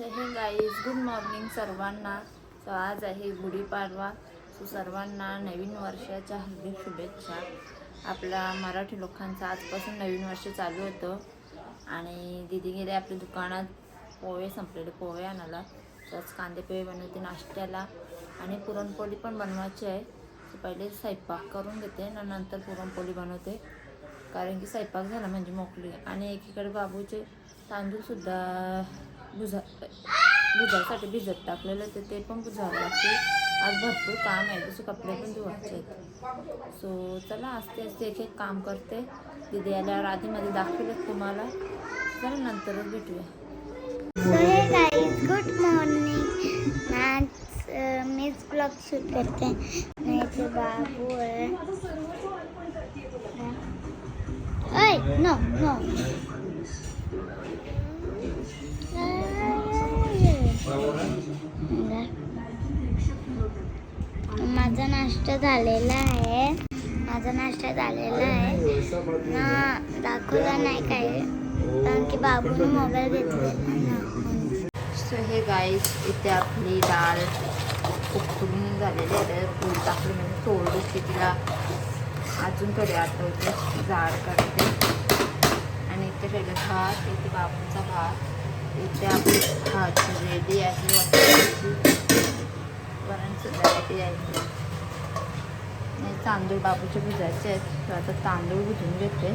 हे guys good morning सर्वांना. So आज आहे गुढीपाडवा. सो सर्वांना नवीन वर्षाच्या हार्दिक शुभेच्छा. आपल्या मराठी लोकांचं आजपासून नवीन वर्ष चालू होतं आणि दीदी गेले आपल्या दुकानात पोहे संपलेले पोहे आणायला. त्याच कांदे पोहे बनवते नाश्त्याला आणि पुरणपोळी पण बनवायची आहे. सो पहिले स्वयंपाक करून घेते ना, नंतर पुरणपोळी बनवते कारण की स्वयंपाक झाला म्हणजे मोकळी. आणि एकीकडे बाबूचे तांदूळसुद्धा भुजासाठी भिजत टाकलेलं तर ते पण भुजावं लागते. आज भरपूर काम आहे, जसे कपडे पण धुवायचे आहेत. सो चला आस्ते आस्ते एक एक काम करते. दीदी आल्यावर आधीमध्ये दाखवेलच तुम्हाला. चला नंतरच भेटूया. सो हे गाईज गुड मॉर्निंग. आज मीच ब्लॉग शूट करते. माझे बाबू आहे. नो नो माझा नाश्ता झालेला आहे. ना दाखवला नाही काय कारण की बाबूने मोबाईल घेतलेला. सो हे गाईस इथे आपली डाळ उकडून झालेली आहे. दूध टाकली म्हणजे थोडीशी तिला अजून थोडी आठवते जाड करते. आणि इथे ठेवले भात, इथे बाबूचा भात, इथे आपली भाजी रेडी आहे. वरणसुद्धा रेडी आहे. तांदूळ बाबूचे भिजायचे आहेत. आता तांदूळ भिजून घेते.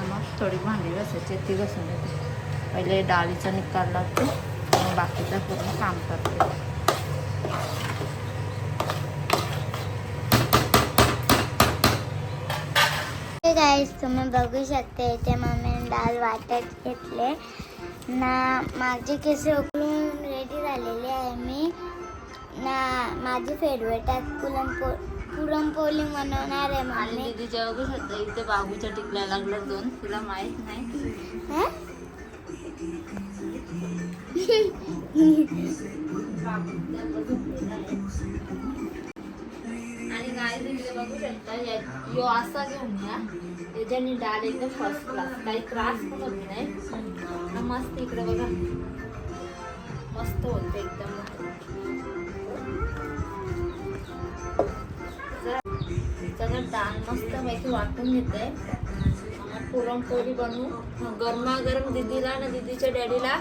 मग थोडी भांडी घासायची ती घासून घेते. पहिले डाळीचा निकाल लागतो मग बाकीचा पूर्ण काम करते. गाईस तुम्ही बघू शकता इथे मम्मीने डाळ वाटत घेतले ना. माझे केस उकळून रेडी झालेले आहे. मी ना माझी फेवरेट आहे पुरणपोळी बनवणार आहे मम्मी. दीदीच्या बघू शकता इथे बाबूच्या टिकल्या लागल्या दोन. तुला माहित नाही आणि गाय तिकडे बघू शकता यो असा घेऊन या. त्याच्याने डाळ एकदम फर्स्ट क्लास, काही त्रास पण होत नाही. मस्त इकडे बघा मस्त होते एकदम. सगळं डाळ मस्त पैकी वाटून घेते. पुरणपोळी बनवू गरमागरम दीदीला ना दीदीच्या डॅडीला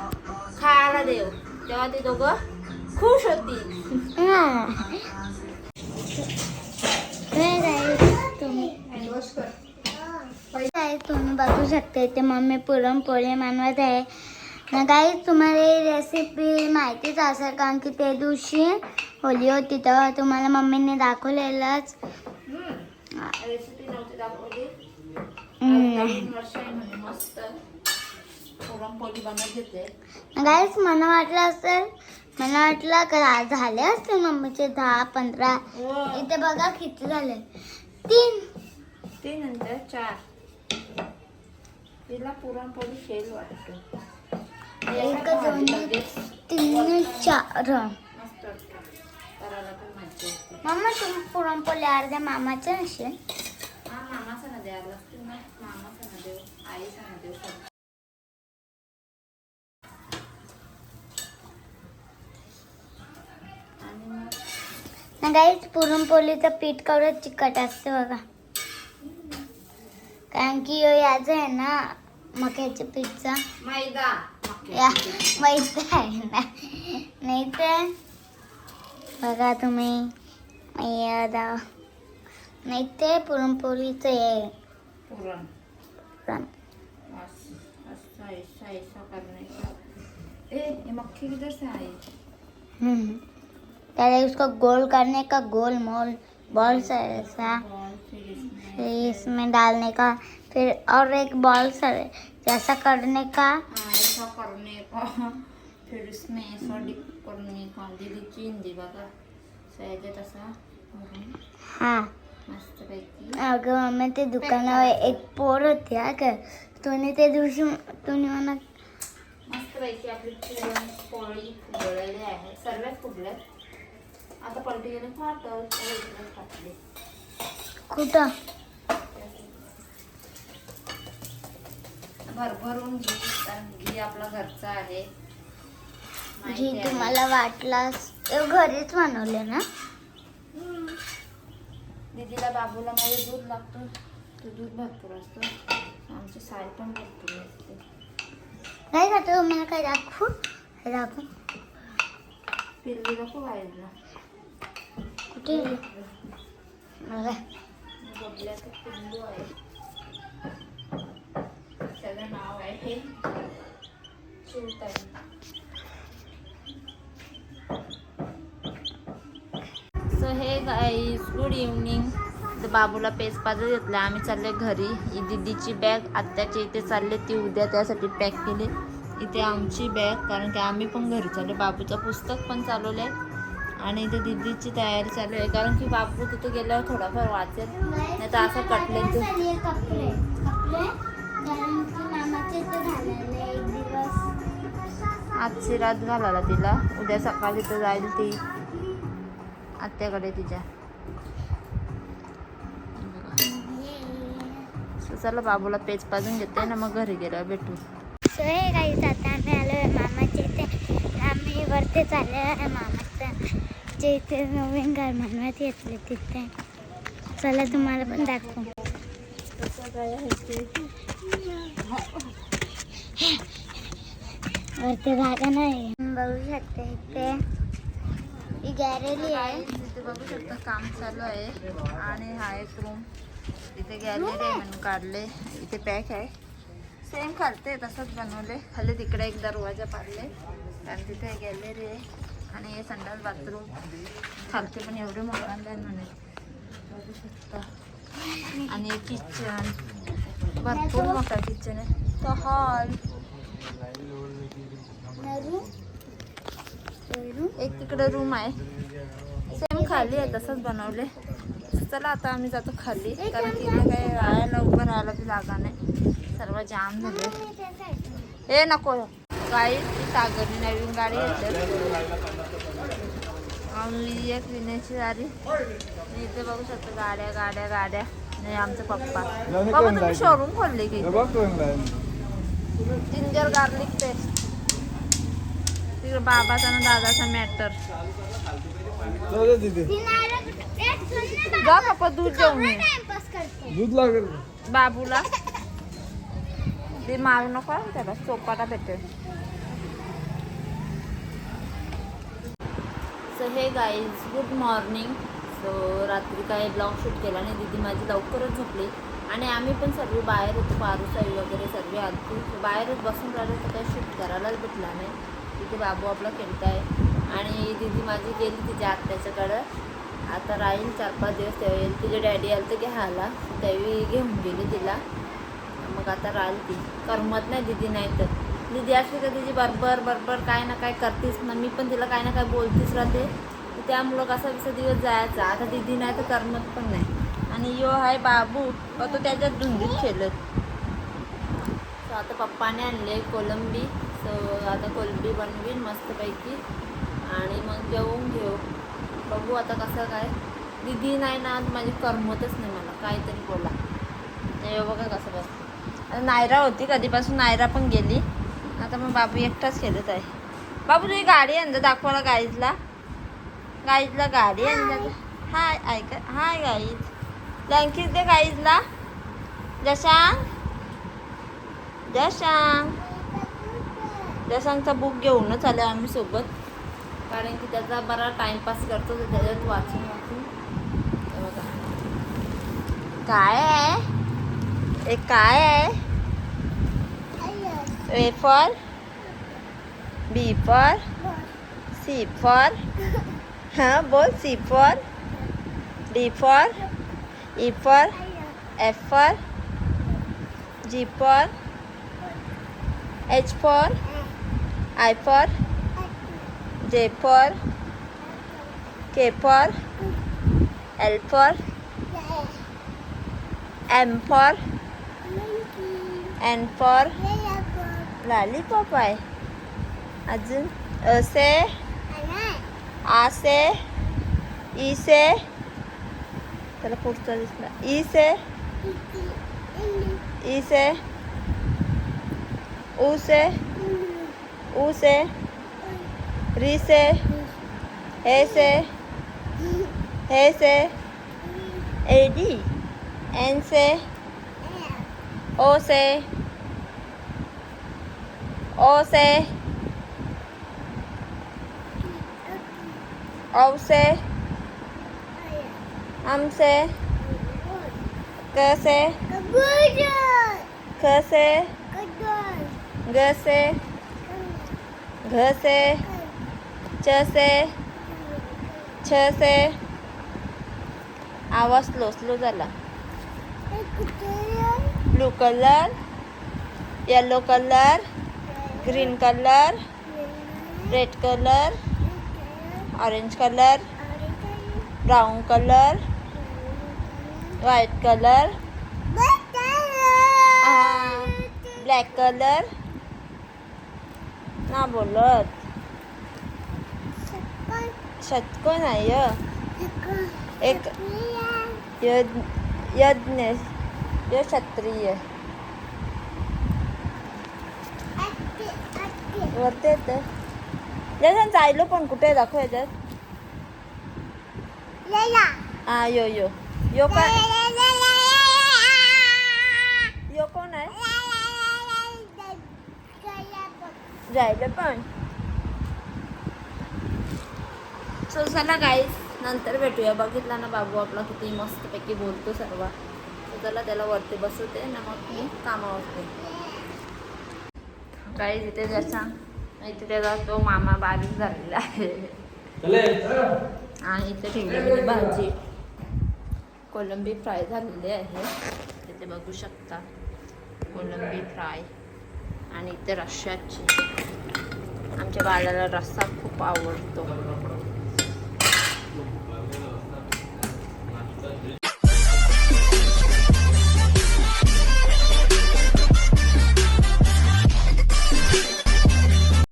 खायला देऊ, तेव्हा ते दोघं खुश होती. तुम्ही बघू शकता इथे मम्मी पुरणपोळी बनवत आहे ना. गाईस तुम्हाला ही रेसिपी माहितीच असेल कारण की त्या दिवशी होली होती तेव्हा तुम्हाला मम्मीने दाखवलेलंच. रेसिपी नव्हती दाखवली. मस्त पुरणपोळी बनवत घेते. गाईस मला वाटलं का झाले असते मम्मीचे 10-15. इथे बघा किती झाले. 3 नंतर 4. तिला पुरणपोळी फेल वाटतो. 1 2 3 4. मस्त करायला पण मजा येते. मम्मा तुम्ही पुरणपोळी अर्ध्या मामाचे असेल. हा मामाचा ना द्यायला लागतो ना. मामाचा ना देऊ, आईचा ना देऊ. आणि मग गाईस पुरणपोळीचं पीठ केवढं चिकट असते बघा कारण की याचं आहे ना मक्याच्या पीठचा मैदा माहित आहे ना. नाही तर बघा तुम्ही नाही ते पुरणपोळीचं हे पुरण पुरण ऐसा करने का. ये मक्खी किधर से आई? पहले उसको गोल करने का, गोल मोल बॉल ऐसा फिर इसमें डालने का, फिर और एक बॉल जैसा करने का. ऐसा करने का, फिर इसमें ऐसा डिप करने का. दीदीची हिंदी बघा सहज तसा. हाँ मस्त पैकी. अगं मम्मी ते दुकानावर एक पोर होती अगं तुम्ही त्या दिवशी तुम्ही म्हणा. मस्त पैकी आपली पुरणपोळी फुगलेली आहे. सर्वात फुगल्यात. आता पलटी गेले टाकले कुठं भरभरून घी आपला घरचा आहे. घी तुम्हाला वाटलास घरीच बनवले ना. दीदीला बाबूला माझे दूध लागतं, ते दूध भरपूर असतं. आमची साय पण भरपूर असते. नाही का तुम्हाला काय दाखवू, हे दाखवू पिल्ली दाखवू बाहेरला. कुठे मला बबल्याचं पिल्लू आहे, त्याचं नाव आहे शिवताई. सो हे गाईज गुड इव्हनिंग. तर बाबूला पेज पाजत घेतला, आम्ही चालले घरी. ही दीदीची बॅग आत्याच्या इथे चालले, ती उद्या त्यासाठी पॅक केली. इथे आमची बॅग, कारण की आम्ही पण घरी चाललो. बाबूचं पुस्तक पण चालवलं आहे आणि इथे दीदीची तयारी चालू आहे, कारण की बाबू तिथे गेल्यावर थोडाफार वाचेल, नाही तर असं कटले ते कपडे कारण की मामाचे इथे घालायला एक दिवस. आजची रात घालायला तिला, उद्या सकाळी तर जाईल ती आत्याकडे तिच्या. चला बाबूला पेज पाजून घेते ना, मग घरी गेल्यावर भेटू. सो हे गाईस, आता आम्ही आलो आहे मामाच्या इथे. आम्ही वरती चाललो आहे मामाच्या जे इथे नवीन घर बनवत घेतले तिथे. चला तुम्हाला पण दाखवू. वरती जागा नाही, बघू शकते इथे ही गॅलरी आहे. इथे बघू शकता काम चालू आहे आणि हा एक रूम इथे गॅलरी आहे म्हणून काढले. इथे पॅक आहे, सेम खालते तसंच बनवले. खाली तिकडे एक दरवाजा पाडले, कारण तिथे गॅलरी आहे. आणि हे संडास बाथरूम खालते पण एवढे मोठा म्हणे बघू शकता. आणि एक किचन, भरपूर मोठा किचन आहे. तो हॉल, एक तिकडे रूम आहे, सेम खाली आहे तसंच बनवले. चला आता आम्ही जातो खाली, कारण की इथे काही राहायला उभं राहायला बी जागा नाही, सर्व जाम झाले. हे नको गाडी, सागरने नवीन गाडी घेतली, आम्ही एक विण्याची गाडी. इथे बघू शकतो गाड्या गाड्या गाड्या. नाही आमचा पप्पा, बाबा तुम्ही शोरूम खोलले की जिंजर गार्लिक पेस्ट. तिकडे बाबाचा ना दादाचा मॅटर. जा पप्पा दूध घेऊन ये, दूध लागेल बाबूला ते मारू नको, त्याला चोपाटा भेटेल. सो हे गाईज गुड मॉर्निंग. सो रात्री काय ब्लॉग शूट केला नाही, दीदी माझी लवकरच झोपली आणि आम्ही पण सर्व बाहेर होतो, पारुसाई वगैरे सर्व आलतो. बाहेरच बसून राहिलो, तर काही शूट करायलाच भेटला नाही. तिथे बाबू आपला खेळताय आणि दीदी माझी गेली तिच्या आत्याच्याकडं. आता राहील 4-5 दिवस, तेव्हा येईल. तिचे डॅडी आलं तर घ्यायला, त्यावेळी घेऊन गेली तिला. मग आता राहील ती, करमत नाही दीदी. नाही तर दीदी असली तर तिची बरोबर काय ना काय करतीस ना, मी पण तिला काय ना काय बोलतीच राहते. त्यामुळं कसा दिवस जायचा. आता दीदी नाही तर करमत पण नाही. आणि यो आहे बाबू, तो त्याच्यात धुंदीत खेळत. सो आता पप्पाने आणले कोलंबी. सो आता कोलंबी बनवीन मस्तपैकी आणि मग जेवून घेऊ. बघू आता कसं काय. दीदी नाही ना, माझी करमतच नाही मला, काहीतरी बोला. हे बघा कसं बस. नायरा होती कधीपासून, नायरा पण गेली. आता मग बाबू एकटाच खेळत आहे. बाबू तुझी गाडी आणलं दाखवायला गाईजला गाडी आणलं. हाय ऐक, हाय गाईज, ब्लँकेट दे गाईजला. जशांगचा बुक घेऊनच आले आम्ही सोबत, कारण की त्याचा बरा टाइमपास करतो त्याच्यात वाचून. हे बघा काय आहे, एक काय आहे. A for B for C for हाँ बोल. C for D for E for F for G for H for I for J for K for L for M for N for lollipop आहे. अजून अ से, आ से, E से, त्याला पुढचा दिसला. E से, E से, ऊ से, ऊ से, री से हे से eddy N से ओ से औ से हम से क से ख से ग से घ से च से छ से आवाज स्लो झाला blue colour yellow colour green colour red colour orange colour brown colour white colour black colour ना बोलत षटकोन आहे एक यज्ञ य क्षत्रिय वरती येतं याच्यात जायलो पण कुठे दाखव याच्यात हा यो काय यो कोण आहे जायलं पण सो चला गाईस नंतर भेटूया. बघितला ना बाबू आपला किती मस्तपैकी बोलतो सर्व. तर चला त्याला वरती बसवते ना मग मी कामावरते. गाईस इथे ज्याचा इथे त्याचा तो मामा बारीक झालेला आहे आणि इथे ठेवलेली भाजी कोलंबी फ्राय झालेली आहे. इथे बघू शकता कोलंबी फ्राय आणि इथे रश्श्याची. आमच्या बाळाला रस्सा खूप आवडतो.